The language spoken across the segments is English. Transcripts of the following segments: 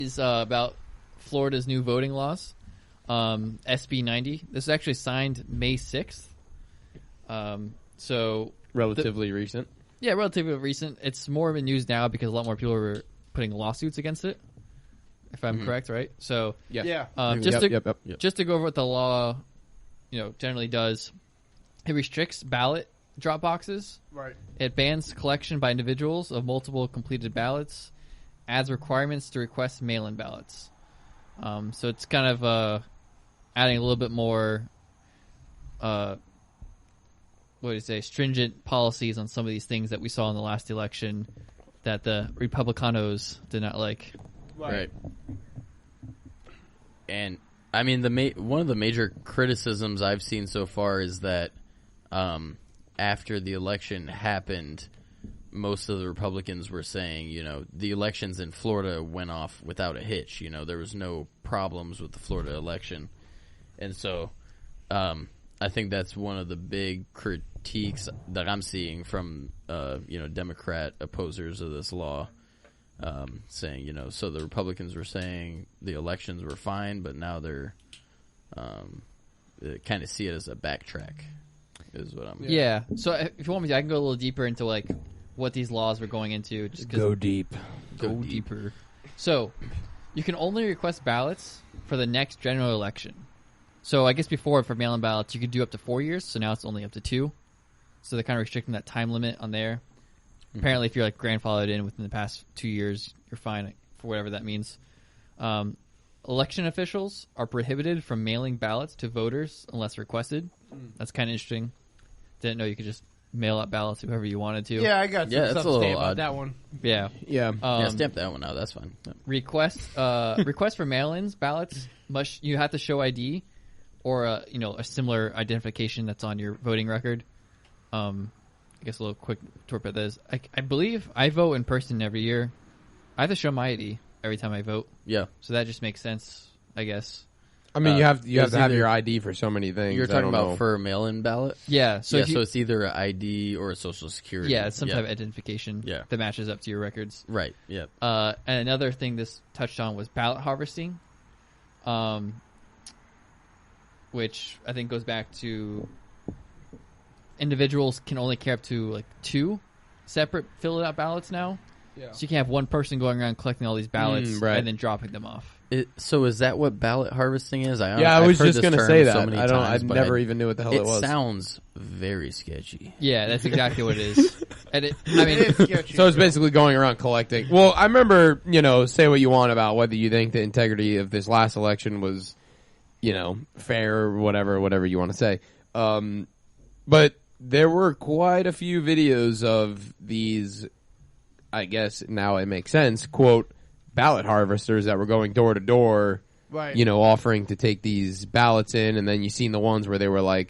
Is about Florida's new voting laws, SB 90. This is actually signed May 6th. So relatively recent. Yeah, relatively recent. It's more in the news now because a lot more people are putting lawsuits against it. If I'm correct, right? So yeah. Just to go over what the law, generally does, it restricts ballot drop boxes. Right. It bans collection by individuals of multiple completed ballots. Adds requirements to request mail-in ballots. So it's kind of adding a little bit more, stringent policies on some of these things that we saw in the last election that the Republicanos did not like. Right. And I mean, one of the major criticisms I've seen so far is that after the election happened, most of the Republicans were saying, the elections in Florida went off without a hitch. There was no problems with the Florida election. And so I think that's one of the big critiques that I'm seeing from, Democrat opposers of this law, saying, so the Republicans were saying the elections were fine, but now they're kind of see it as a backtrack is what I'm... Yeah. So if you want me to, I can go a little deeper into, what these laws were going into. Just go deep. Go deeper. So, you can only request ballots for the next general election. So, I guess before, for mail-in ballots, you could do up to 4 years, so now it's only up to 2. So, they're kind of restricting that time limit on there. Mm-hmm. Apparently, if you're, grandfathered in within the past 2 years, you're fine for whatever that means. Election officials are prohibited from mailing ballots to voters unless requested. That's kind of interesting. Didn't know you could just mail out ballots to whoever you wanted to. Yeah, I got that's stuff a to little say about odd. that one. Yeah. Yeah, stamp that one out. That's fine. Yeah. Request for mail-ins ballots you have to show ID or a similar identification that's on your voting record. I guess a little quick twerp at this. I believe I vote in person every year. I have to show my ID every time I vote. Yeah. So that just makes sense, I guess. I mean, you have to have your ID for so many things. You're talking about for a mail-in ballot? Yeah. So so it's either an ID or a social security. Yeah, it's some type of identification that matches up to your records. Right, yeah. And another thing this touched on was ballot harvesting, which I think goes back to individuals can only carry up to 2 separate filled out ballots now. Yeah. So you can't have one person going around collecting all these ballots and then dropping them off. So is that what ballot harvesting is? I was just going to say that. I never even knew what the hell it was. It sounds very sketchy. Yeah, that's exactly what it is. And it is sketchy. So it's basically going around collecting. Well, I remember, say what you want about whether you think the integrity of this last election was, fair or whatever you want to say. But there were quite a few videos of these, I guess now it makes sense, quote, ballot harvesters that were going door to door, right. Offering to take these ballots in, and then you seen the ones where they were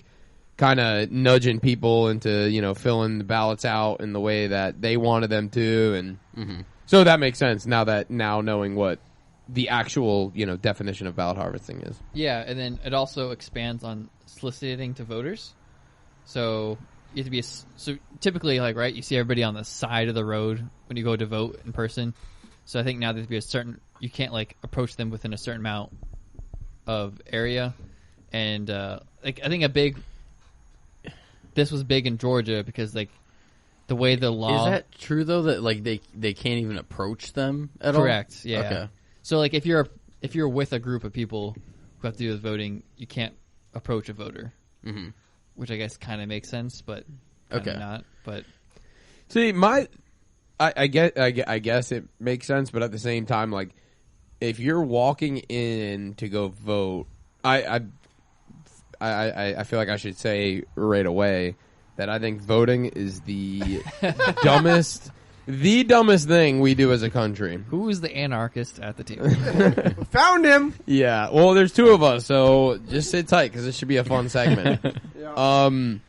kind of nudging people into, filling the ballots out in the way that they wanted them to, and so that makes sense now knowing what the actual, definition of ballot harvesting is. Yeah, and then it also expands on soliciting to voters. So you have to be so typically right, you see everybody on the side of the road when you go to vote in person. So I think now there's be a certain you can't approach them within a certain amount of area, and I think this was big in Georgia because the way the law is that true though that they can't even approach them at all? Correct. Yeah. Okay. So if you're with a group of people who have to do with voting, you can't approach a voter, which I guess kind of makes sense, but not. But see I guess it makes sense, but at the same time, if you're walking in to go vote, I feel like I should say right away that I think voting is the dumbest thing we do as a country. Who is the anarchist at the table? Found him. Yeah, well, there's 2 of us, so just sit tight because this should be a fun segment. I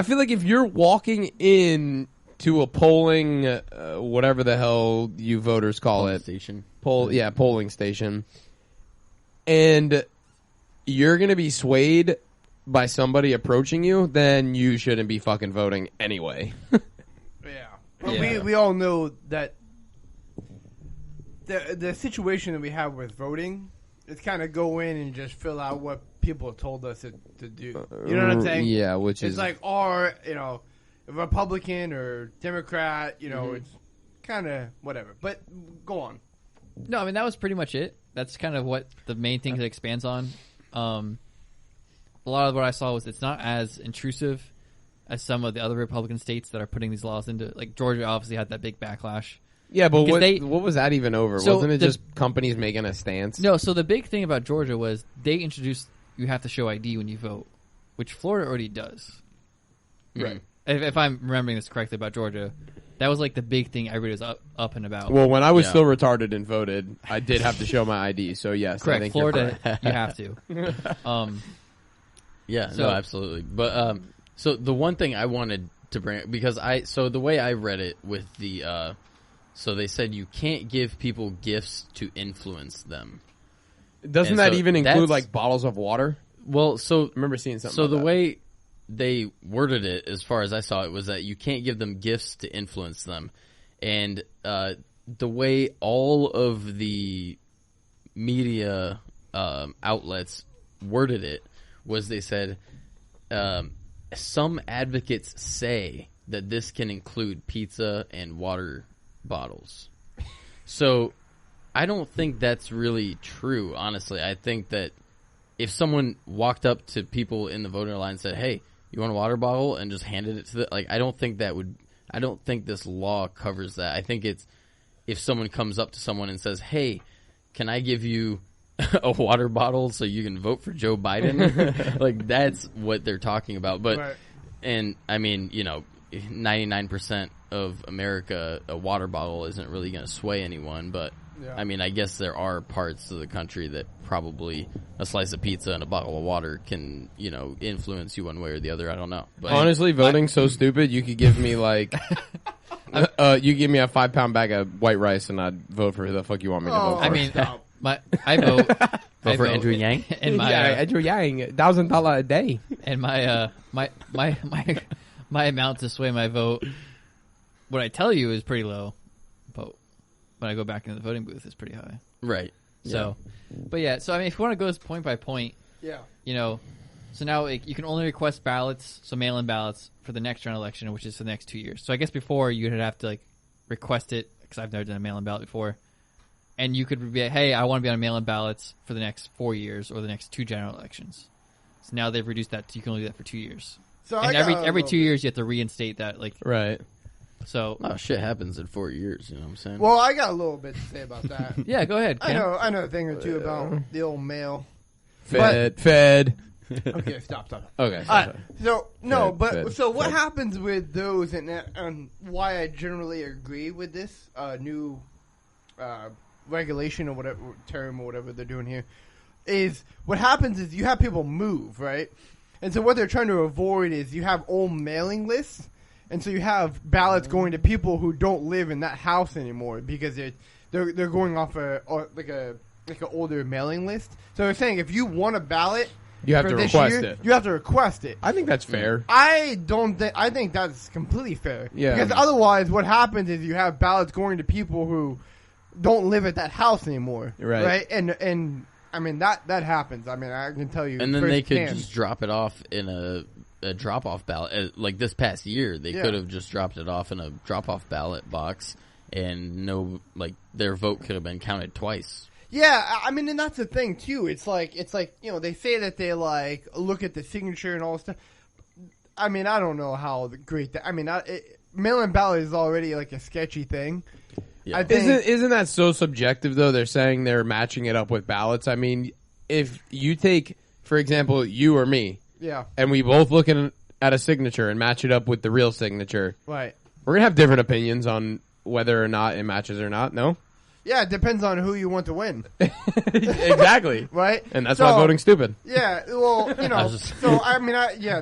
feel like if you're walking in to a polling, whatever the hell you voters call polling it. Station. Polling station. And you're going to be swayed by somebody approaching you, then you shouldn't be fucking voting anyway. Yeah. But we all know that the situation that we have with voting, it's kind of go in and just fill out what people told us to do. You know what I'm saying? Yeah, which it's is like, or Republican or Democrat. It's kind of whatever. But go on. No, I mean that was pretty much it. That's kind of what the main thing it expands on. A lot of what I saw was it's not as intrusive as some of the other Republican states that are putting these laws into. Like Georgia obviously had that big backlash. yeah, but because what was that even over? So Wasn't it the- just companies making a stance? No, so the big thing about Georgia was they introduced you have to show ID when you vote, which Florida already does. Right. If I'm remembering this correctly about Georgia, that was like the big thing everybody was up and about. Well, when I was Yeah. still retarded and voted, I did have to show my ID. So yes, I correct. think you're Florida, correct. you have to. Yeah, So- no, absolutely. But so the one thing I wanted to bring, because the way I read it with the so they said you can't give people gifts to influence them. Doesn't And that so even include that's- like bottles of water? Well, so I remember seeing something. so about the that. way they worded it, as far as I saw it, was that you can't give them gifts to influence them, and the way all of the media outlets worded it was they said some advocates say that this can include pizza and water bottles. So I don't think that's really true, honestly. I think that if someone walked up to people in the voting line and said, "Hey, you want a water bottle?" and just handed it to the, I don't think this law covers that. I think it's if someone comes up to someone and says, "Hey, can I give you a water bottle so you can vote for Joe Biden?" Like that's what they're talking about. But Right. and I mean, 99% of America, a water bottle isn't really going to sway anyone. But Yeah. I mean, I guess there are parts of the country that probably a slice of pizza and a bottle of water can, influence you one way or the other. I don't know. But honestly, voting's so stupid. You could give me like, you give me a 5-pound bag of white rice, and I'd vote for who the fuck you want me to vote for. I mean, stop. I vote. Vote for Andrew Yang? And my Andrew Yang, $1,000 a day. and my amount to sway my vote. What I tell you is pretty low, but when I go back into the voting booth, it's pretty high. right. So, but yeah. So I mean, if you want to go point by point, Yeah. So now you can only request ballots, so mail-in ballots for the next general election, which is for the next 2 years. So I guess before you'd have to request it because I've never done a mail-in ballot before, and you could be, hey, I want to be on mail-in ballots for the next 4 years or the next 2 general elections. So now they've reduced that to you can only do that for 2 years, So and I got every a 2 years you have to reinstate that. Right. So Oh, shit happens in 4 years, you know what I'm saying? Well, I got a little bit to say about that. yeah, go ahead. I Cam. know a thing or two about the old mail. Fed. Okay, stop. Okay. So no, Fed, but fed, so what fed. happens with those, and why I generally agree with this new regulation or whatever term or whatever they're doing here, is what happens is you have people move, right? And so what they're trying to avoid is you have old mailing lists, and so you have ballots going to people who don't live in that house anymore because they're going off like an older mailing list. So they're saying if you want a ballot, You have for to this request year, it. you have to request it. I think that's fair. I don't think. I think that's completely fair. Yeah. Because otherwise, what happens is you have ballots going to people who don't live at that house anymore. Right. Right. And I mean that happens. I mean I can tell you. and then they could firsthand. just drop it off in a drop-off ballot. Like this past year, they Yeah. could have just dropped it off in a drop-off ballot box, and their vote could have been counted twice. Yeah, I mean, and that's the thing too. It's like they say that they look at the signature and all this stuff. I mean, I don't know how great that. I mean, mail-in ballot is already a sketchy thing. Yeah. I think Isn't that so subjective though? They're saying they're matching it up with ballots. I mean, if you take, for example, you or me, yeah, and we both look at a signature and match it up with the real signature, right. we're gonna have different opinions on whether or not it matches or not. No, Yeah, it depends on who you want to win, exactly. right? And that's So- why voting's stupid. Yeah, well, just- so I mean,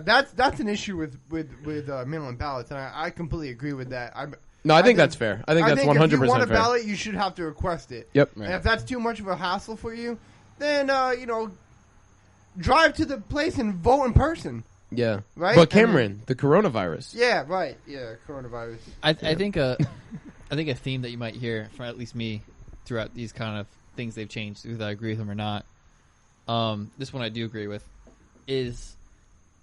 that's an issue with mail-in ballots, and I completely agree with that. No, I think that's fair. I think that's 100% if you want a fair. ballot, you should have to request it. Yep. And if that's too much of a hassle for you, then drive to the place and vote in person. Yeah. Right? But Cameron, the coronavirus. Yeah, right. Yeah, coronavirus. I think a theme that you might hear from at least me throughout these kind of things they've changed, whether I agree with them or not. This one I do agree with is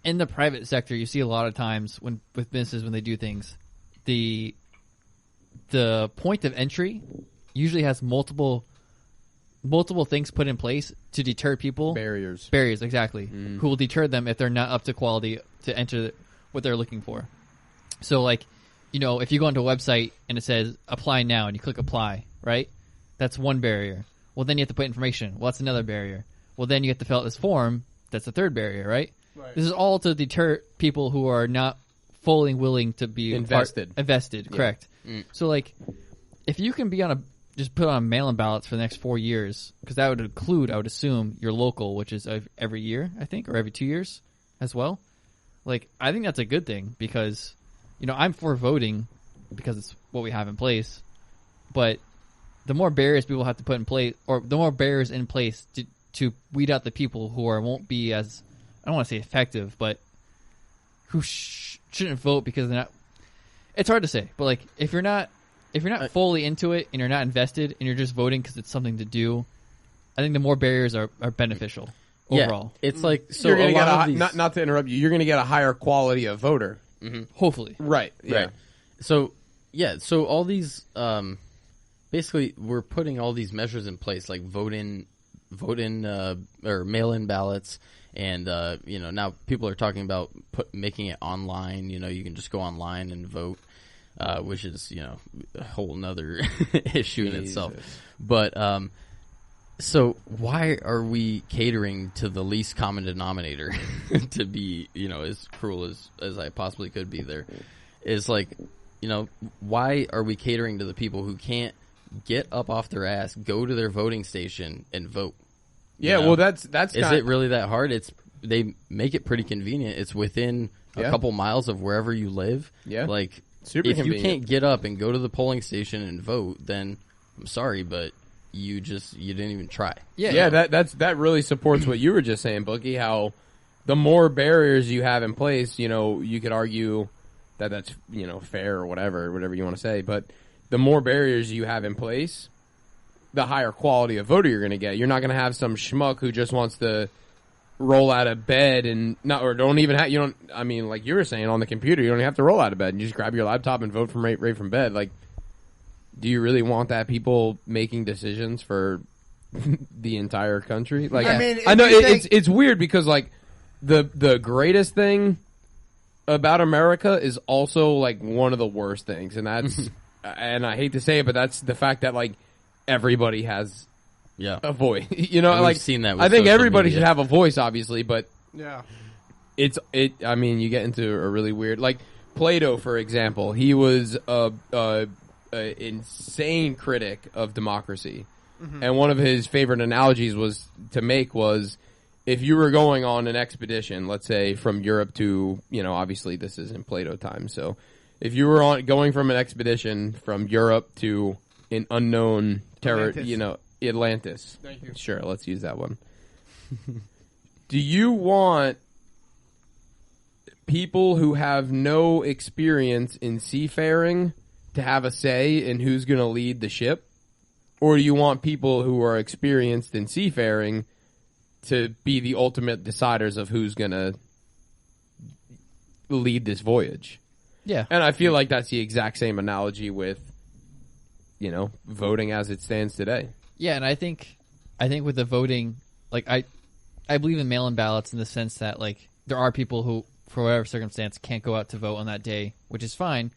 in the private sector. You see a lot of times with businesses when they do things, the point of entry usually has multiple things put in place to deter people. Barriers, exactly, who will deter them if they're not up to quality to enter what they're looking for. So, like, you know, if you go onto a website and it says apply now and you click apply, right? That's one barrier. Well, then you have to put information. Well, that's another barrier. Well, then you have to fill out this form. That's the third barrier, right? This is all to deter people who are not fully willing to be invested, correct. So, like, if you can be just put on mail-in ballots for the next 4 years, because that would include, I would assume, your local, which is every year, I think, or every 2 years as well. Like, I think that's a good thing because, you know, I'm for voting because it's what we have in place. But the more barriers people have to put in place, or the more barriers in place to weed out the people who won't be as, I don't want to say effective, but who shouldn't vote because they're not. It's hard to say, but like if you're not fully into it and you're not invested and you're just voting because it's something to do, I think the more barriers are beneficial overall. Yeah, it's like so. You're gonna get of these... not to interrupt you. You're going to get a higher quality of voter. Hopefully, right? Yeah. Right. So so all these basically we're putting all these measures in place, like vote in or mail-in ballots. And, you know, now people are talking about making it online. You know, you can just go online and vote, which is, you know, a whole nother issue in itself. But, so why are we catering to the least common denominator to be, you know, as cruel as I possibly could be there? Is like, you know, why are we catering to the people who can't get up off their ass, go to their voting station and vote? Yeah, you know? well, that's is it really that hard? They make it pretty convenient. It's within a couple miles of wherever you live. Yeah, like super if convenient. you can't get up and go to the polling station and vote, then I'm sorry, but you didn't even try. Yeah, that really supports what you were just saying, Bookie. How the more barriers you have in place, you know, you could argue that that's, you know, fair or whatever you want to say, but the more barriers you have in place, the higher quality of voter you're going to get. You're not going to have some schmuck who just wants to roll out of bed and don't even have, I mean, like you were saying, on the computer, you don't even have to roll out of bed. You just grab your laptop and vote from right from bed. Like, do you really want that people making decisions for the entire country? Like, I mean, I know it's weird because like the greatest thing about America is also like one of the worst things, and that's and I hate to say it, but that's the fact that like everybody has a voice. You know, and like we've seen that with I think social everybody media. should have a voice, obviously, but Yeah. I mean, you get into a really weird, like Plato, for example. He was a insane critic of democracy, and one of his favorite analogies was if you were going on an expedition, let's say from Europe to, you know, obviously this is in Plato time, so if you were going from an expedition from Europe to an unknown Atlantis. you know, Atlantis. Thank you. Sure, let's use that one. Do you want people who have no experience in seafaring to have a say in who's going to lead the ship? Or do you want people who are experienced in seafaring to be the ultimate deciders of who's going to lead this voyage? Yeah. And I feel like that's the exact same analogy with, you know, voting as it stands today. Yeah, and I think with the voting, like I believe in mail-in ballots in the sense that like there are people who, for whatever circumstance, can't go out to vote on that day, which is fine.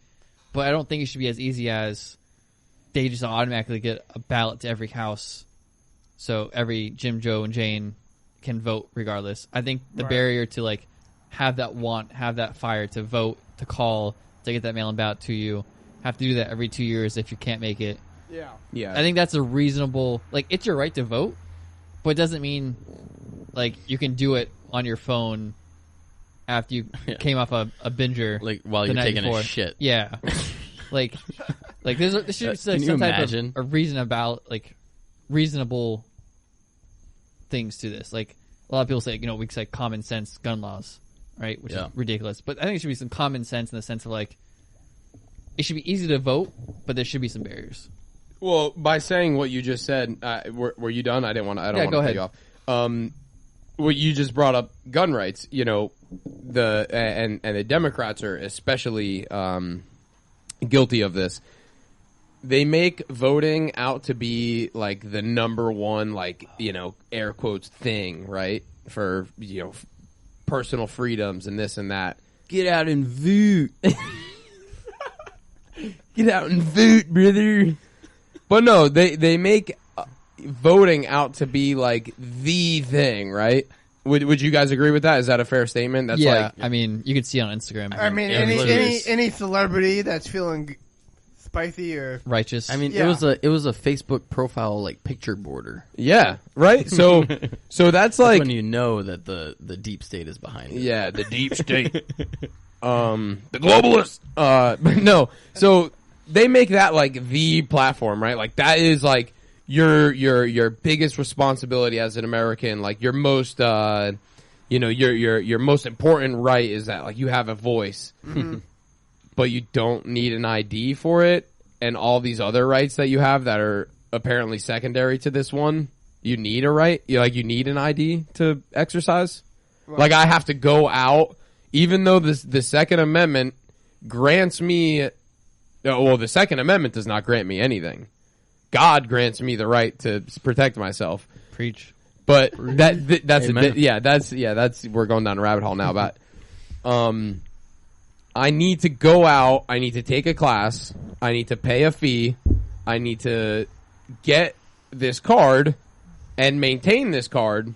But I don't think it should be as easy as they just automatically get a ballot to every house, so every Jim, Joe, and Jane can vote regardless. I think the barrier to like have that fire to vote, to call, to get that mail-in ballot to you, have to do that every 2 years if you can't make it. Yeah. I think that's a reasonable, like, it's your right to vote, but it doesn't mean like you can do it on your phone after you came off a binger, like while the you're night taking before. a shit. Yeah, like there should be like, Can you some type imagine? of a reason about like reasonable things to this. Like a lot of people say, you know, we say common sense gun laws, right? Which is ridiculous. But I think it should be some common sense in the sense of like it should be easy to vote, but there should be some barriers. Well, by saying what you just said, were you done? I don't want to go cut ahead. you off. What you just brought up, gun rights. And the Democrats are especially guilty of this. They make voting out to be like the number one, like, air quotes thing, right? For personal freedoms and this and that. Get out and vote. Get out and vote, brother. But no, they make voting out to be like the thing, right? Would you guys agree with that? Is that a fair statement? That's yeah, like, I mean, you can see on Instagram. I mean, any celebrity that's feeling spicy or righteous. I mean, Yeah. it was a Facebook profile like picture border. yeah, right. So that's That's like, when you know that the deep state is behind it. yeah, the deep state, the globalists. But no, so they make that like the platform, right? Like that is like your biggest responsibility as an American. Like your most, your most important right is that like you have a voice, but you don't need an ID for it, and all these other rights that you have that are apparently secondary to this one. You need a right. You need an ID to exercise. Right. Like I have to go out, even though the Second Amendment grants me. Well, the Second Amendment does not grant me anything. God grants me the right to protect myself. Preach. But that's Amen. that's we're going down a rabbit hole now. But I need to go out. I need to take a class. I need to pay a fee. I need to get this card and maintain this card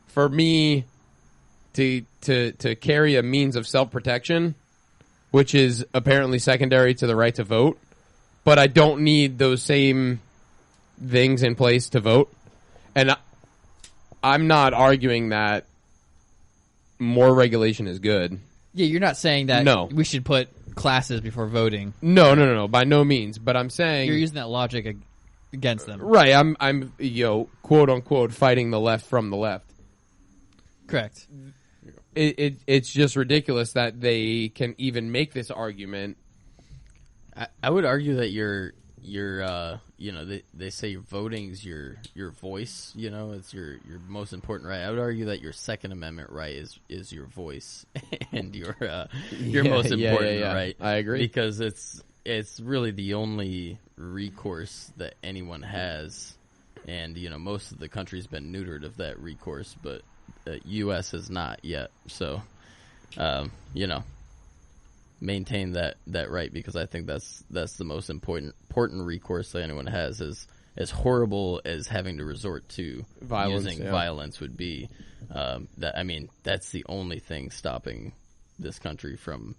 for me to carry a means of self-protection, which is apparently secondary to the right to vote. But I don't need those same things in place to vote. And I'm not arguing that more regulation is good. Yeah, you're not saying that No. we should put classes before voting. No, by no means. But I'm saying You're using that logic against them. right. I'm quote unquote fighting the left from the left. Correct. It's just ridiculous that they can even make this argument. I would argue that they say your voting's your voice, it's your most important right. I would argue that your Second Amendment right is your voice and your most important right. I agree. Because it's really the only recourse that anyone has, and most of the country's been neutered of that recourse, but the U.S. has not yet. So, maintain that right, because I think that's the most important recourse that anyone has. Is as horrible as having to resort to using violence would be. That's the only thing stopping this country from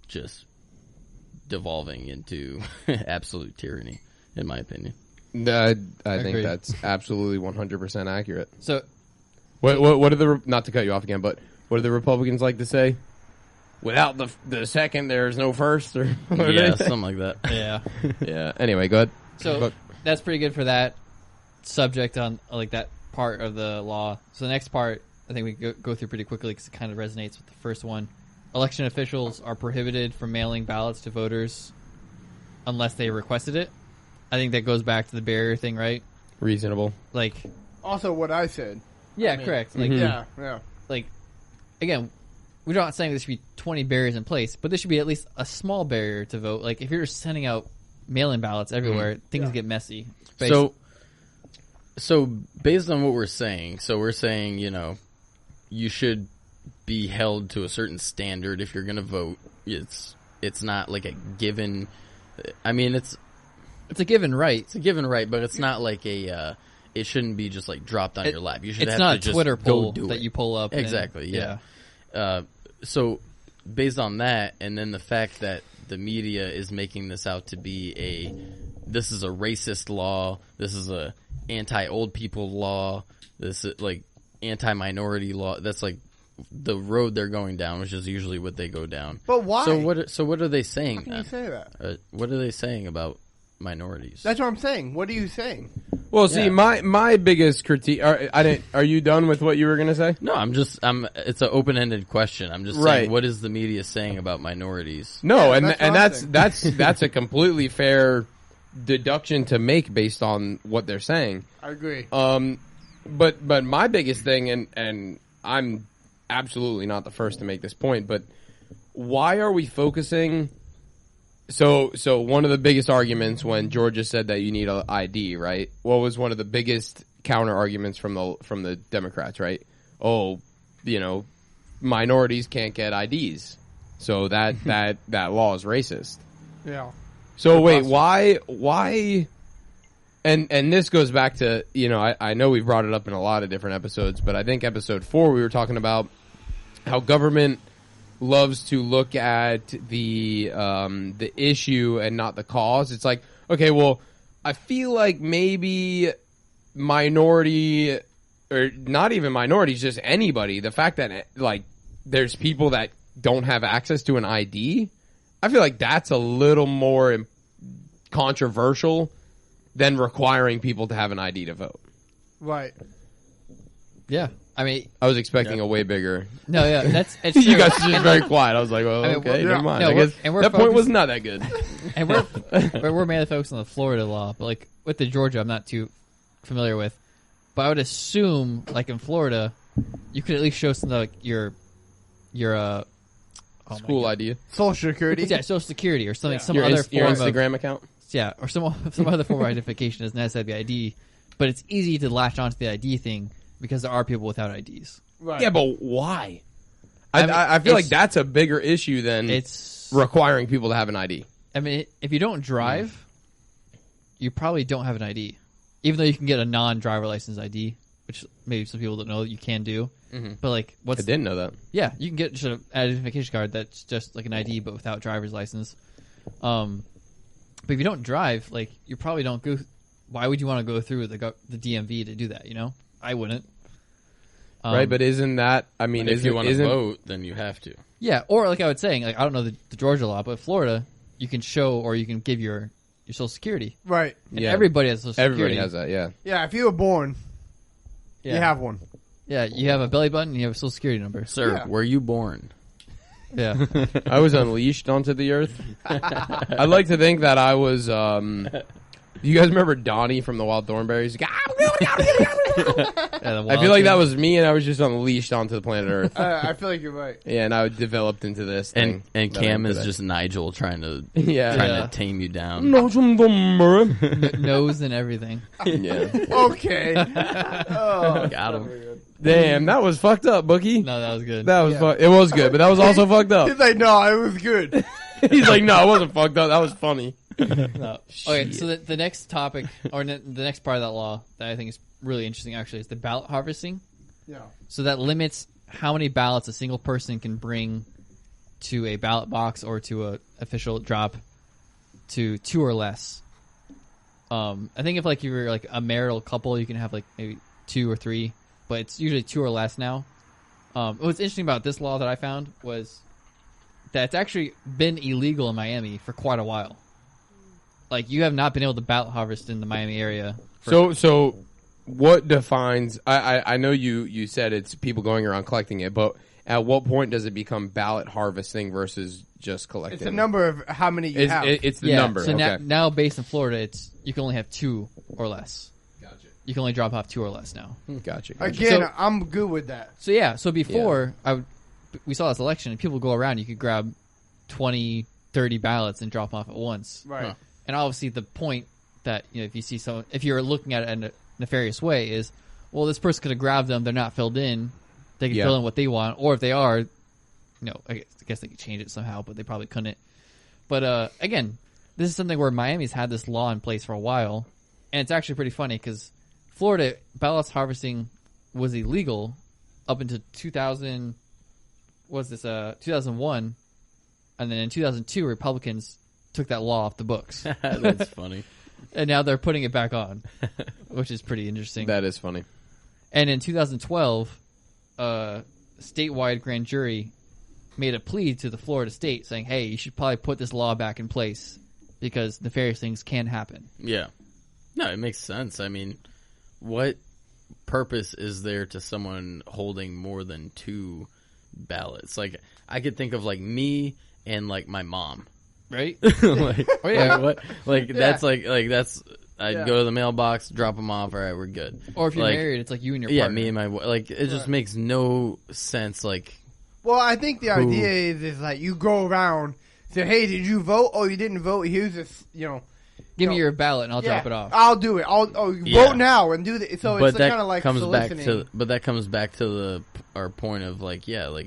just devolving into absolute tyranny, in my opinion. I think Agreed. that's absolutely 100% accurate. So What are not to cut you off again, but what do the Republicans like to say? Without the second, there's no first, or what do Yeah, they say? something like that. yeah. Yeah. Anyway, go ahead. So that's pretty good for that subject on like that part of the law. So the next part, I think we go through pretty quickly because it kind of resonates with the first one. Election officials are prohibited from mailing ballots to voters unless they requested it. I think that goes back to the barrier thing, right? Reasonable. Like, also what I said. yeah, correct. Like, Yeah. like again, we're not saying there should be 20 barriers in place, but there should be at least a small barrier to vote. Like if you're just sending out mail-in ballots everywhere, things get messy. So based on what we're saying, you should be held to a certain standard if you're going to vote. It's not like a given. I mean, it's a given right. It's a given right, but it's not like a. It shouldn't be just like dropped on your lap. You should. It's have not to a just Twitter go poll do that it. you pull up. Exactly. Yeah. So based on that, and then the fact that the media is making this out to be this is a racist law, this is a anti-old people law, this is like anti-minority law. That's like the road they're going down, which is usually what they go down. But why? So what are they saying? How can you say that? What are they saying about minorities? That's what I'm saying. What are you saying? Well, see, Yeah. my biggest critique. Are you done with what you were going to say? No, it's an open-ended question. I'm just Right. saying, what is the media saying about minorities? No, Yeah, and that's and what I'm that's a completely fair deduction to make based on what they're saying. I agree. But my biggest thing, and I'm absolutely not the first to make this point, but why are we focusing? So one of the biggest arguments when Georgia said that you need an ID, right? What was one of the biggest counter arguments from the Democrats, right? Oh, minorities can't get IDs, so that law is racist. Yeah. So wait, why? And this goes back to, I know we've brought it up in a lot of different episodes, but I think episode 4 we were talking about how government loves to look at the issue and not the cause. It's like, okay, well, I feel like maybe minority, or not even minorities, just anybody, the fact that like there's people that don't have access to an ID, I feel like that's a little more controversial than requiring people to have an ID to vote. Right. Yeah. I mean, I was expecting a way bigger. no, yeah, it's You true. guys are just very quiet. I was like, well, I mean, okay, we're- never mind. no, I guess we're that point was focused- not that good. And we're mainly focused on the Florida law, but like with the Georgia, I'm not too familiar with. But I would assume, like in Florida, you could at least show some like your oh my School God. idea. Social Security. Yeah, Social Security or something, Yeah. some Your, other your form of Instagram account. yeah, or some other form of identification doesn't necessarily be ID. But it's easy to latch onto the ID thing because there are people without IDs. Right. Yeah, but why? I mean, I feel like it's- that's a bigger issue than It's requiring people to have an ID. I mean, if you don't drive, you probably don't have an ID, even though you can get a non-driver license ID, which maybe some people don't know that you can do. Mm-hmm. But like, I didn't know that. Yeah, you can get just an identification card that's just like an ID but without driver's license. But if you don't drive, like you probably don't go. Why would you want to go through the DMV to do that? I wouldn't. Right, but isn't that? I mean, But if you want to isn't vote, then you have to. Yeah, or like I was saying, like I don't know the Georgia law, but Florida, you can show or you can give your Social Security. Right. And Yeah. everybody has Social everybody Security. has that? Yeah. Yeah. If you were born, Yeah. you have one. Yeah, you have a belly button and you have a Social Security number. Sir, Yeah. were you born? Yeah. I was unleashed onto the earth. I'd like to think that I was. You guys remember Donnie from the Wild Thornberries? Yeah, I feel like that was me, and I was just unleashed onto the planet Earth. I feel like you're right. Yeah, and I developed into this And thing. that I Cam am is today. just Nigel trying to yeah. Yeah. tame you down. nose and everything. Yeah. Okay. Oh, Got him. Damn, that was fucked up, Bookie. No, that was good. That was Yeah. it was good, but that was also fucked up. He's like, no, it was good. He's like, no, it wasn't fucked up. That was funny. No. Okay, so the next topic, or the next part of that law that I think is really interesting, actually, is the ballot harvesting. Yeah. So that limits how many ballots a single person can bring to a ballot box or to a official drop to 2 or less. I think if like you were like a marital couple, you can have like maybe 2 or 3, but it's usually 2 or less now. What's interesting about this law that I found was that it's actually been illegal in Miami for quite a while. Like you have not been able to ballot harvest in the Miami area. So what defines? I know you said it's people going around collecting it, but at what point does it become ballot harvesting versus just collecting? It's a number of how many you have. It's the yeah, number. So okay. now based in Florida, you can only have 2 or less. Gotcha. You can only drop off 2 or less now. Gotcha. Again, So- I'm good with that. So yeah, so before we saw this election, and people go around, you could grab 20, 30 ballots and drop them off at once. Right. Huh. And obviously, the point that if you see someone, if you're looking at it in a nefarious way, is well, this person could have grabbed them; they're not filled in. They can Yeah. fill in what they want, or if they are, I guess they could change it somehow, but they probably couldn't. But again, this is something where Miami's had this law in place for a while, and it's actually pretty funny because Florida ballot harvesting was illegal up until 2000. Was this 2001? And then in 2002, Republicans took that law off the books, That's funny. and now they're putting it back on, which is pretty interesting. That is funny. And in 2012, a statewide grand jury made a plea to the Florida state saying, hey, you should probably put this law back in place because nefarious things can happen. Yeah. No, it makes sense. I mean, what purpose is there to someone holding more than 2 ballots? Like, I could think of like me and like my mom. right? like, Oh, yeah. what? Like that's that's. I'd go to the mailbox, drop them off. All right, we're good. Or if you're Like, married, it's like you and your yeah, partner. me and my like. It just makes no sense. Like, Well, I think the idea is like you go around, say, hey, did you vote? Oh, you didn't vote. Here's this, Give me your ballot and I'll drop it off. I'll do it. Vote now and do the. So but it's that kind of like comes back soliciting. to our point of like, Yeah.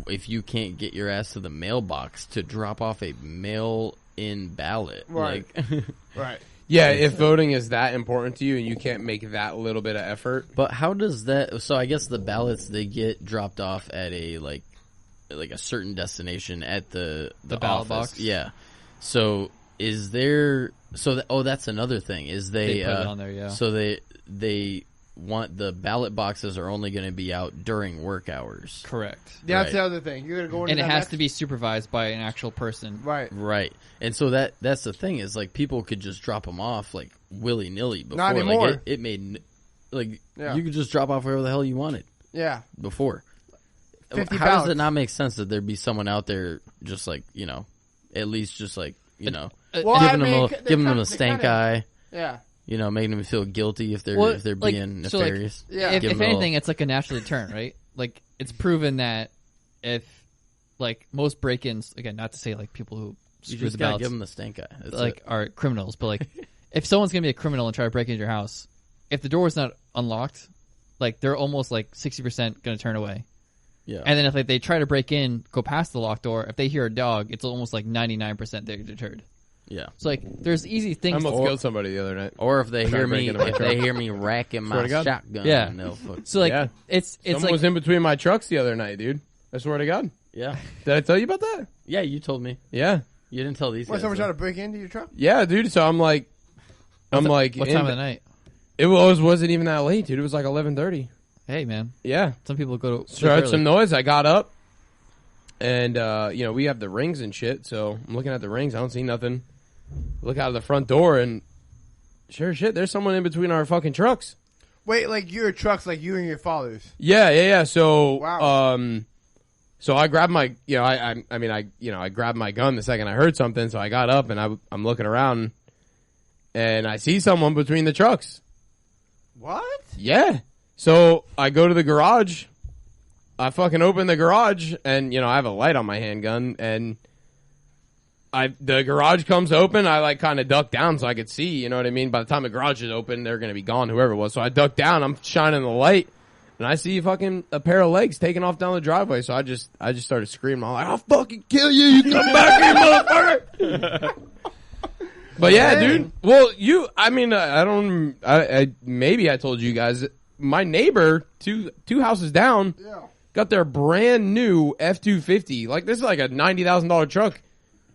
if you can't get your ass to the mailbox to drop off a mail-in ballot, Right. like, Right. Yeah, if voting is that important to you and you can't make that little bit of effort. But how does that? So I guess the ballots they get dropped off at a like a certain destination at the ballot office. box? Yeah. So is there? So that's another thing. Is They put it on there, yeah. So they want the ballot boxes are only going to be out during work hours. Correct. That's Right. the other thing. You're gonna go into And it that has next- to be supervised by an actual person. right. Right. And so that's the thing is like people could just drop them off like willy nilly before. Not anymore. Like it made like Yeah. you could just drop off wherever the hell you wanted Yeah. before. 50 How does ballots. it not make sense that there'd be someone out there just like at least just like Well, giving them they're giving them kinda- a stank they're eye, Yeah. making them feel guilty if they're Well, if they're like, being so, like, nefarious. Yeah. If Give 'em a anything, little- it's like a natural deterrent, right? Like it's proven that if like most break-ins, again, not to say like people who you screw just the gotta ballots, give them the stank eye. That's like it. are criminals, but like if someone's gonna be a criminal and try to break into your house, if the door is not unlocked, like they're almost like 60% gonna turn away. Yeah. And then if like they try to break in, go past the locked door, if they hear a dog, it's almost like 99% they're deterred. Yeah. So like there's easy I things. almost killed somebody the other night. Or if they Try hear to break me, into my if truck. they hear me racking Swear my to God. shotgun, Yeah. they'll fuck. So like Yeah. it's Someone like was in between my trucks the other night, dude. I swear to God. Yeah, Did I tell you about that? yeah. You told me. Yeah. You didn't tell these What, guys. someone though. trying to break into your truck? Yeah, dude. So I'm like, what in- time of the night? It wasn't even that late, dude. It was like 11:30. Hey man, Yeah. some people go to So I sleep heard some early. noise. I got up, and we have the rings and shit. So I'm looking at the rings. I don't see nothing. Look out of the front door, and sure shit, there's someone in between our fucking trucks. Wait, like your truck's like you and your father's. Yeah. So, Wow. so I grabbed my, I grabbed my gun the second I heard something. So I got up and I'm looking around, and I see someone between the trucks. What? Yeah. So I go to the garage. I fucking open the garage, and I have a light on my handgun, and the garage comes open. I like kind of duck down so I could see. You know what I mean? By the time the garage is open, they're gonna be gone, whoever it was. So I duck down. I'm shining the light, and I see fucking a pair of legs taking off down the driveway. So I just started screaming. I'm like, "I'll fucking kill you! You come back here, motherfucker!" But yeah, dude. Well, maybe I told you guys. My neighbor, two houses down, Yeah. got their brand new F-250. Like, this is like a $90,000 truck.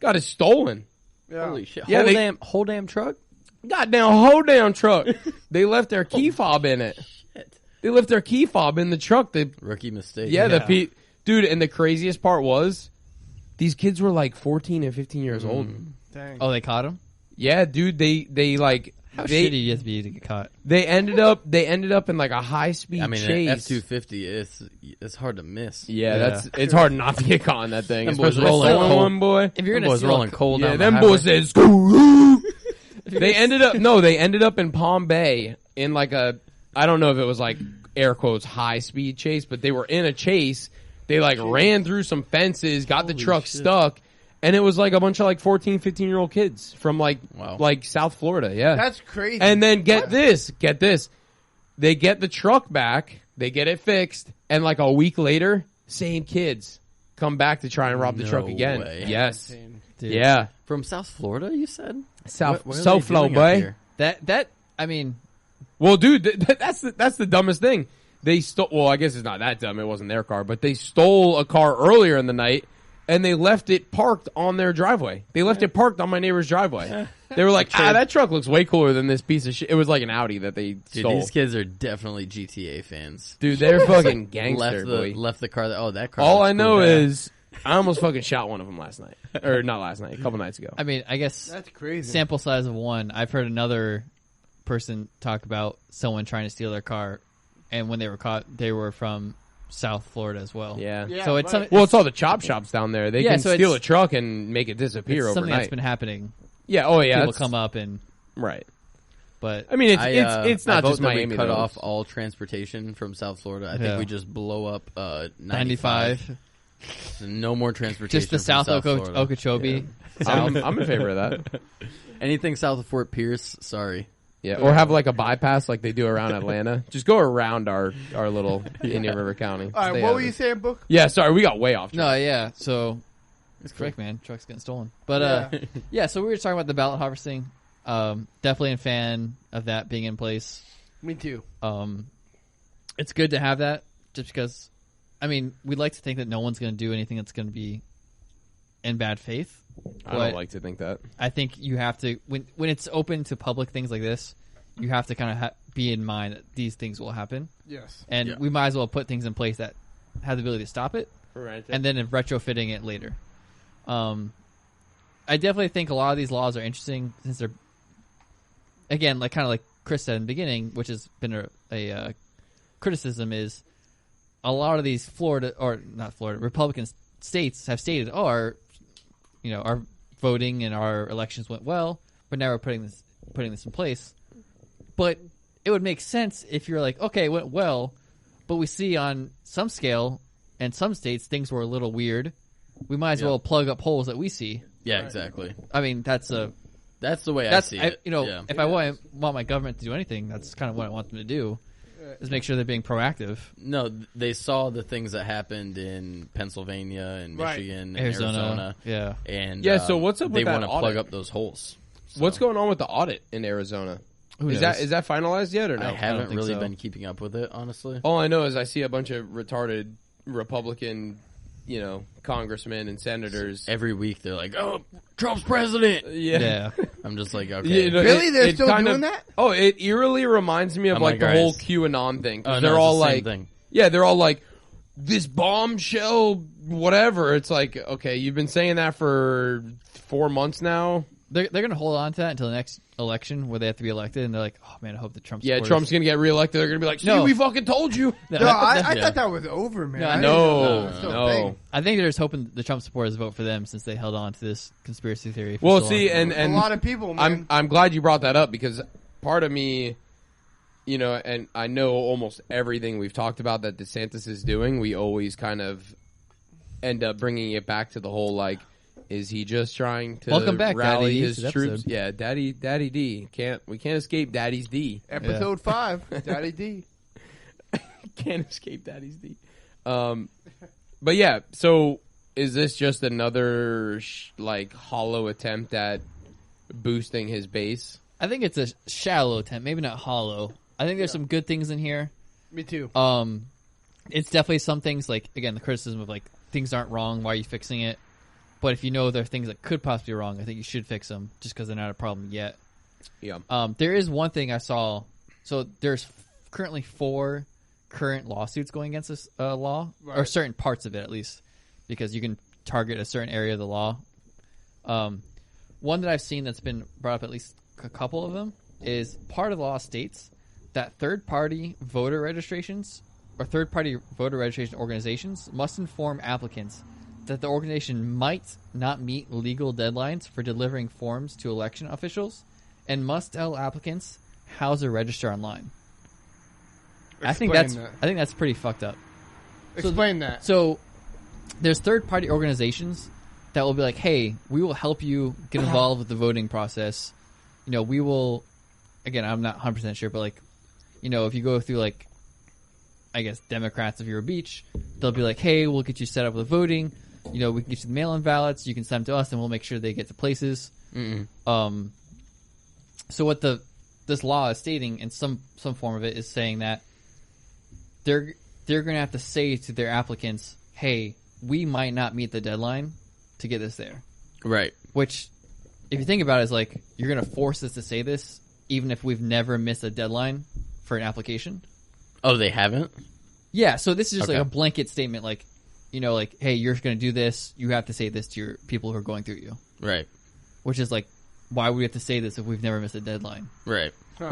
Got it stolen. Yeah. Holy shit! Yeah, whole damn truck. Goddamn whole damn truck. They left their key fob in it. Shit. They left their key fob in the truck. Rookie mistake. Dude, and the craziest part was, these kids were like 14 and 15 years old. Dang. Oh, they caught him. Yeah, dude, they like, How shitty do you have to be to get caught? they ended up in like a high speed I mean, chase. F-250. It's hard to miss. Yeah, it's hard not to get caught in that thing. Them boys Especially rolling the stolen cold. one, boy. If you're Them gonna boys steal rolling cold. Yeah, down them the boys highway. said school. They ended up in Palm Bay in like a, I don't know if it was like air quotes high speed chase, but they were in a chase. They like ran through some fences, got the truck stuck, and it was like a bunch of like 14, 15-year-old kids from like Wow. like South Florida. Yeah. That's crazy. And then get this. They get the truck back, they get it fixed, and like a week later, same kids come back to try and rob the No truck again. way. Yes. Insane. Dude. Yeah. From South Florida, you said? South What are South they doing Florida, up boy. here? That I mean, Well, dude, that's the dumbest thing. They stole. Well, I guess it's not that dumb. It wasn't their car, but they stole a car earlier in the night, and they left it parked on their driveway. They left it parked on my neighbor's driveway. They were like, that truck looks way cooler than this piece of shit. It was like an Audi that they Dude, stole. these kids are definitely GTA fans. Dude, they're fucking gangster, boy. Left the car. That car. All looks I know cool. is I almost fucking shot one of them last night, or not last night, a couple nights ago. I mean, I guess That's crazy. sample size of one. I've heard another person talk about someone trying to steal their car, and when they were caught, they were from South Florida as well. Yeah. Yeah, So it's right. Well, it's all the chop shops down there. They Yeah, can so steal it's- a truck and make it disappear it's something overnight. that's been happening. Yeah. Oh, yeah. People that's- come up and Right. but I mean, it's I not vote just that Miami. We cut though. off all transportation from South Florida. I Yeah. think we just blow up 95. No more transportation. Just the from South Florida. Okeechobee. South. I'm in favor of that. Anything south of Fort Pierce, sorry. Yeah, or have like a bypass like they do around Atlanta. Just go around our little Indian River County. All right, Stay what out were of you it. saying, Book? Yeah, sorry, we got way off track. No, yeah. So it's correct, man. Truck's getting stolen. But yeah. So we were talking about the ballot harvesting. Definitely a fan of that being in place. Me too. It's good to have that, just because. I mean, we'd like to think that no one's going to do anything that's going to be in bad faith. I don't But like to think that. I think you have to when it's open to public things like this, you have to kind of be in mind that these things will happen, Yes. and Yeah. we might as well put things in place that have the ability to stop it, Right. and then retrofitting it later. I definitely think a lot of these laws are interesting since they're, again, like kind of like Chris said in the beginning, which has been a criticism is a lot of these Republican states have stated, oh, our voting and our elections went well, but now we're putting this in place. But it would make sense if you're like, okay, it went well, but we see on some scale and some states things were a little weird. We might as Yeah. well plug up holes that we see. Yeah, exactly. I mean, that's the way I that's see it. Yeah. if I want my government to do anything, that's kind of what I want them to do, is make sure they're being proactive. No, they saw the things that happened in Pennsylvania and Right. Michigan and Arizona. Arizona. And Yeah, so what's up with they that want to plug audit? up those holes. What's going on with the audit in Arizona? Who Is knows? that finalized yet or no? I haven't think really so. been keeping up with it, honestly. All I know is I see a bunch of retarded Republican, congressmen and senators. Every week they're like, "Oh, Trump's president." Yeah. I'm just like, okay. Really? They're still kind doing that? Oh, it eerily reminds me of I'm like like, the guys. whole QAnon thing. 'Cause Oh, no, they're it's all the same like, thing. yeah, they're all like, this bombshell, whatever. It's like, okay, you've been saying that for 4 months now. They're going to hold on to that until the next election where they have to be elected, and they're like, oh man, I hope the Trump Yeah, supporters- Trump's gonna get reelected. They're gonna be like, see, No. we fucking told you. No, No, I Yeah. thought that was over, man. No, I didn't No, know that was still a thing. no. I think they're just hoping the Trump supporters vote for them since they held on to this conspiracy theory. for Well, so see, long. and a lot of people, man. I'm glad you brought that up because part of me, and I know almost everything we've talked about that Desantis is doing. We always kind of end up bringing it back to the whole like, is he just trying to Welcome back, rally Daddy D, his to the troops? episode. Yeah, Daddy D we can't escape Daddy's D. Episode 5, Daddy D. Can't escape Daddy's D. But yeah, so is this just another hollow attempt at boosting his base? I think it's a shallow attempt, maybe not hollow. I think there's some good things in here. Me too. It's definitely some things like, again, the criticism of like things aren't wrong, why are you fixing it? But if you know there are things that could possibly be wrong, I think you should fix them just because they're not a problem yet. Yeah. There is one thing I saw. So there's currently 4 current lawsuits going against this law, or Right. certain parts of it at least, because you can target a certain area of the law. One that I've seen that's been brought up, at least a couple of them, is part of the law states that third-party voter registrations or third-party voter registration organizations must inform applicants that the organization might not meet legal deadlines for delivering forms to election officials and must tell applicants how to register online. I think that's pretty fucked up. Explain that. So there's third-party organizations that will be like, hey, we will help you get involved with the voting process. We will, again, I'm not 100% sure, but like, if you go through like, I guess, Democrats of Vero Beach, they'll be like, hey, we'll get you set up with voting. We can get you the mail-in ballots. You can send them to us, and we'll make sure they get to places. So what this law is stating, in some form of it, is saying that they're going to have to say to their applicants, hey, we might not meet the deadline to get this there. Right. Which, if you think about it, is like, you're going to force us to say this even if we've never missed a deadline for an application. Oh, they haven't? Yeah, so this is just Okay. like a blanket statement, like, hey, you're going to do this, you have to say this to your people who are going through you. Right. Which is like, why would we have to say this if we've never missed a deadline? Right. Huh.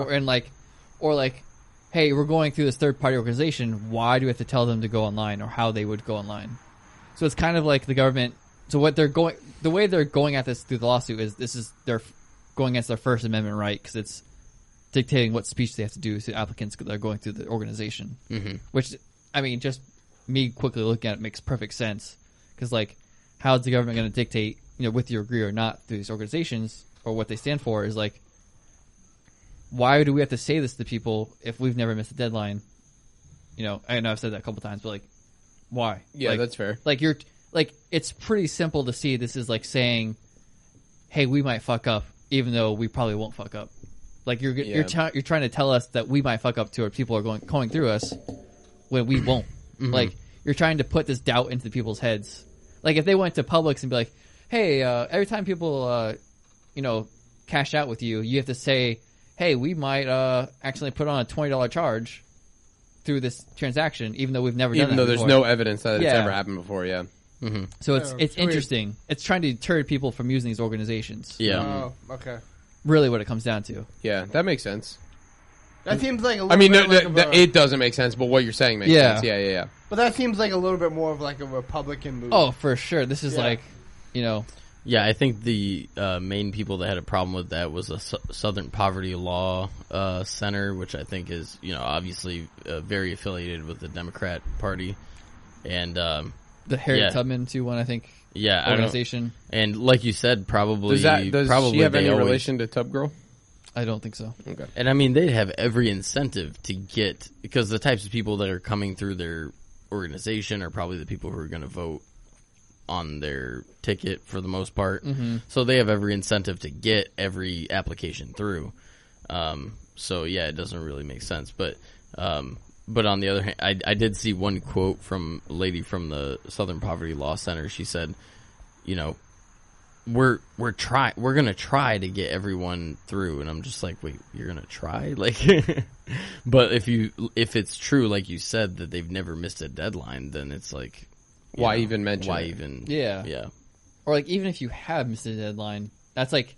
Or hey, we're going through this third-party organization. Why do we have to tell them to go online or how they would go online? So it's kind of like the government. So what they're going, the way they're going at this through the lawsuit is they're going against their First Amendment right because it's dictating what speech they have to do to applicants that are going through the organization. Mm-hmm. Which, I mean, just me quickly looking at it makes perfect sense because, like, how is the government going to dictate, whether you agree or not through these organizations or what they stand for? Is like, why do we have to say this to people if we've never missed a deadline? I know I've said that a couple times, but like, why? Yeah, like, that's fair. Like it's pretty simple to see. This is like saying, hey, we might fuck up, even though we probably won't fuck up. Like you're trying to tell us that we might fuck up to, or people are going through us when we won't. Mm-hmm. Like you're trying to put this doubt into people's heads. Like if they went to Publix and be like, hey, every time people cash out with you, you have to say, hey, we might accidentally put on a $20 charge through this transaction, even though we've never done that. Even though there's before. no evidence that it's Yeah. ever happened before, yeah. Mm-hmm. So it's weird. interesting. It's trying to deter people from using these organizations. Yeah. Oh, okay. Really what it comes down to. Yeah, that makes sense. That seems like a little I mean, bit like of a- it doesn't make sense, but what you're saying makes Yeah. sense. Yeah. but that seems like a little bit more of like a Republican move. Oh, for sure. This is Yeah. like, Yeah, I think the main people that had a problem with that was the Southern Poverty Law Center, which I think is, obviously very affiliated with the Democrat Party. And, the Harriet Yeah. Tubman too one, I think, yeah, I don't, organization. and like you said, probably, Does probably she have they any always- relation to Tub Girl? I don't think so. Okay. And I mean, they'd have every incentive to get, because the types of people that are coming through their organization are probably the people who are going to vote on their ticket for the most part. Mm-hmm. So they have every incentive to get every application through. So yeah, it doesn't really make sense. But on the other hand, I did see one quote from a lady from the Southern Poverty Law Center. She said, we're gonna try to get everyone through, and I'm just like, wait, you're gonna try? Like, but if it's true, like you said, that they've never missed a deadline, then it's like, Why even mention why it? even? Yeah. Yeah. Or like even if you have missed a deadline, that's like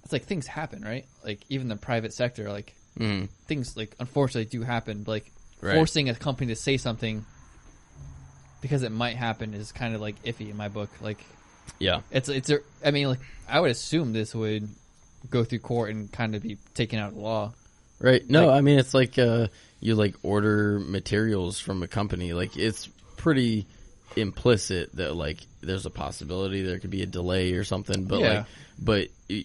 things happen, right? Like even the private sector, like things like unfortunately do happen. But, like Right. forcing a company to say something because it might happen is kind of like iffy in my book. Like Yeah. I mean, like I would assume this would go through court and kind of be taken out of law. Right. No, I mean, it's like you like order materials from a company. Like it's pretty implicit that like there's a possibility there could be a delay or something. But Yeah.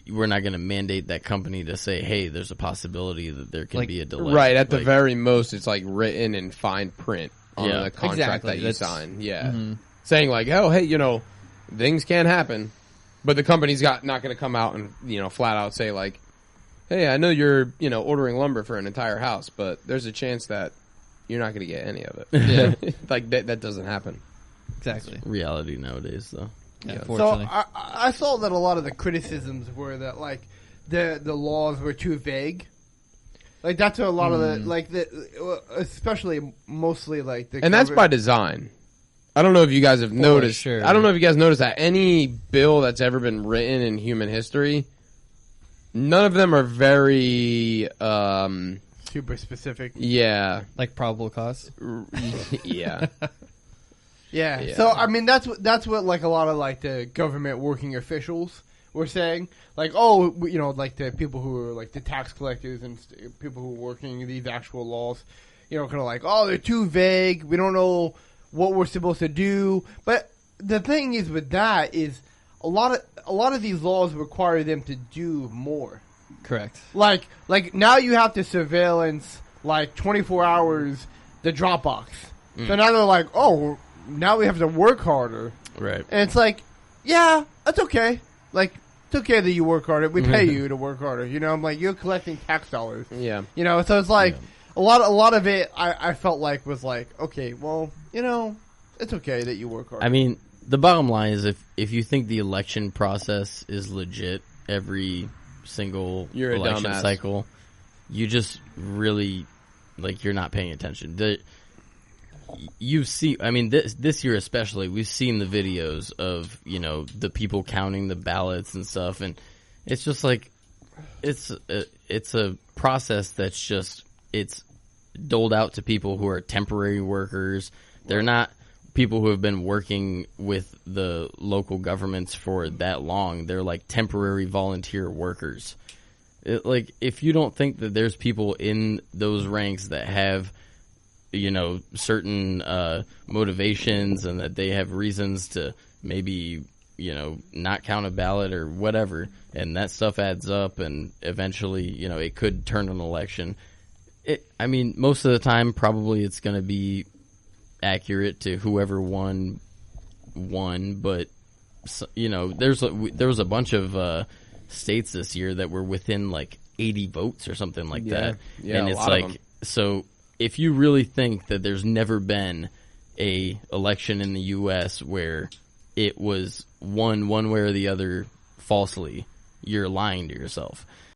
we're not going to mandate that company to say, hey, there's a possibility that there can Like, be a delay. Right, at the Like, very most, it's like written in fine print on Yeah. the contract Exactly, that you that's- sign. Yeah. Saying like, oh, hey, things can happen. But the company's not going to come out and, flat out say like, hey, I know you're, ordering lumber for an entire house, but there's a chance that you're not going to get any of it. Yeah. Like that doesn't happen. Exactly. reality nowadays, though. Yeah, So unfortunately. I saw that a lot of the criticisms were that like the laws were too vague. Like that's what a lot of especially mostly like the And that's by design. I don't know if you guys have noticed. sure. I don't know if you guys noticed that any bill that's ever been written in human history, none of them are very, super specific. yeah, Like probable cause. yeah. Yeah. Yeah. So I mean that's what like a lot of like the government working officials were saying. Like like the people who are like the tax collectors and people who are working these actual laws, kind of like, oh, they're too vague. We don't know what we're supposed to do. But the thing is with that is a lot of these laws require them to do more. Correct. Like now you have to surveillance like 24 hours the Dropbox. So now they're like, oh, now we have to work harder. Right. And it's like, yeah, that's okay. Like, it's okay that you work harder. We pay you to work harder. I'm like, you're collecting tax dollars. Yeah. So it's like a lot of it. I felt like was like, okay, well, it's okay that you work hard. I mean, the bottom line is if you think the election process is legit every single You're a election dumbass. cycle, you just really you're not paying attention. I mean, this year especially, we've seen the videos of the people counting the ballots and stuff, and it's just like it's a process that's just it's doled out to people who are temporary workers. They're not people who have been working with the local governments for that long. They're like temporary volunteer workers. Like, if you don't think that there's people in those ranks that have, you know, certain motivations and that they have reasons to maybe, you know, not count a ballot or whatever, and that stuff adds up and eventually, you know, it could turn an election. I mean, most of the time, probably it's going to be accurate to whoever won, but, you know, there was a bunch of states this year that were within like 80 votes or something like that. Yeah, and a it's lot of like, them. so if you really think that there's never been a election in the U.S. where it was won one way or the other falsely, you're lying to yourself.